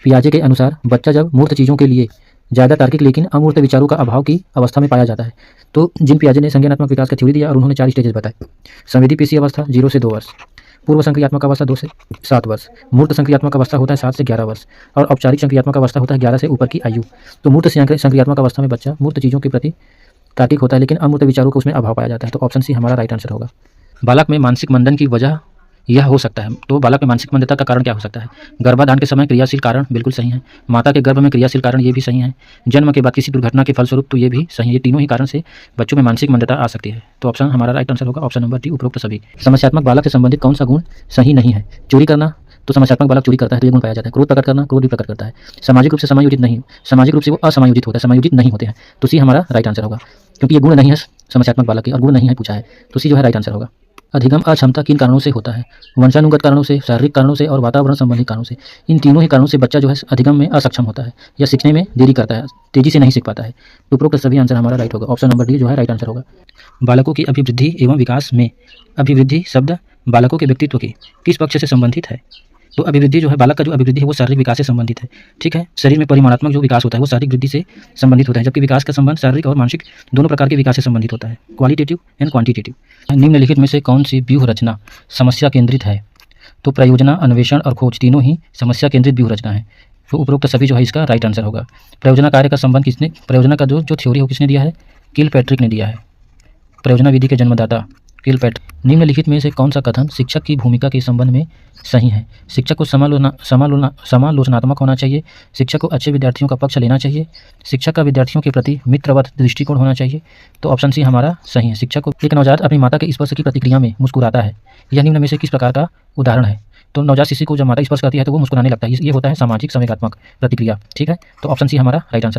पियाजे के अनुसार बच्चा जब मूर्त चीज़ों के लिए ज़्यादा तार्किक लेकिन अमूर्त विचारों का अभाव की अवस्था में पाया जाता है। तो जिन पियाजे ने संज्ञानात्मक विकास का थ्योरी दिया और उन्होंने 4 स्टेजेस बताए। संवेदी पेशी अवस्था 0 से 2 वर्ष, पूर्व संक्रियात्मक अवस्था 2 से 7 वर्ष, मूर्त संक्रियात्मक अवस्था होता है 7 से 11 वर्ष और औपचारिक संक्रियात्मक अवस्था होता है 11 से ऊपर की आयु। तो मूर्त संक्रियात्मक अवस्था में बच्चा मूर्त चीज़ों के प्रति तार्किक होता है लेकिन अमूर्त विचारों का उसमें अभाव पाया जाता है। तो ऑप्शन सी हमारा राइट आंसर होगा। बालक में मानसिक मंदन की वजह यह हो सकता है। तो बालक में मानसिक मंदता का कारण क्या हो सकता है? गर्भाधान के समय क्रियाशील कारण बिल्कुल सही है। माता के गर्भ में क्रियाशील कारण ये भी सही है। जन्म के बाद किसी दुर्घटना के फलस्वरूप तो ये भी सही है। ये तीनों ही कारण से बच्चों में मानसिक मंदता आ सकती है। तो ऑप्शन हमारा राइट आंसर होगा ऑप्शन नंबर डी, उपरोक्त सभी। समस्यात्मक बालक से संबंधित कौन सा गुण सही नहीं है? चोरी करना, तो समस्यात्मक बालक चोरी करता है तो ये गुण पाया जाता है। क्रोध प्रकट करना, क्रोध भी प्रकट करता है। सामाजिक रूप से समायोजित नहीं, सामाजिक रूप से वो असमायोजित होता है, समायोजित नहीं होते हैं। तो सी हमारा राइट आंसर होगा क्योंकि ये गुण नहीं है समस्यात्मक बालक के और गुण नहीं है पूछा है। तो सी जो है राइट आंसर होगा। अधिगम अक्षमता किन कारणों से होता है? वंशानुगत कारणों से, शारीरिक कारणों से और वातावरण संबंधी कारणों से। इन तीनों ही कारणों से बच्चा जो है अधिगम में असक्षम होता है या सीखने में देरी करता है, तेजी से नहीं सीख पाता है। तो उपरोक्त सभी आंसर हमारा राइट होगा। ऑप्शन नंबर डी जो है राइट आंसर होगा। बालकों की अभिवृद्धि एवं विकास में अभिवृद्धि शब्द बालकों के व्यक्तित्व के किस पक्ष से संबंधित है? तो अभिवृद्धि जो है बालक का जो अभिवृद्धि है वो शारीरिक विकास से संबंधित है। ठीक है, शरीर में परिमाणात्मक जो विकास होता है वो शारीरिक वृद्धि से संबंधित होता है, जबकि विकास का संबंध शारीरिक और मानसिक दोनों प्रकार के विकास से संबंधित होता है, क्वालिटेटिव एंड क्वांटिटेटिव। निम्नलिखित में से कौन सी व्यूह रचना समस्या केंद्रित है? तो प्रयोजना, अन्वेषण और खोज तीनों ही समस्या केंद्रित व्यूह रचना है। तो उपरोक्त सभी जो है इसका राइट आंसर होगा। प्रयोजना कार्य का संबंध किसने, प्रयोजना का जो थ्योरी हो किसने दिया है? किलपैट्रिक ने दिया है। प्रयोजना विधि के जन्मदाता किलपैट्रिक। निम्नलिखित में से कौन सा कथन शिक्षक की भूमिका के संबंध में सही है? शिक्षक को समालोचनात्मक होना चाहिए, शिक्षक को अच्छे विद्यार्थियों का पक्ष लेना चाहिए, शिक्षक का विद्यार्थियों के प्रति मित्रवत दृष्टिकोण होना चाहिए। तो ऑप्शन सी हमारा सही है। शिक्षक को एक नवजात अपनी माता के स्पर्श की प्रतिक्रिया में मुस्कुराता है, यह निम्न में से किस प्रकार का उदाहरण है? तो नवजात शिशु को जब माता स्पर्श करती है तो वो मुस्कुराने लगता है, ये होता है सामाजिक संवेगात्मक प्रतिक्रिया। ठीक है, तो ऑप्शन सी हमारा राइट आंसर होगा।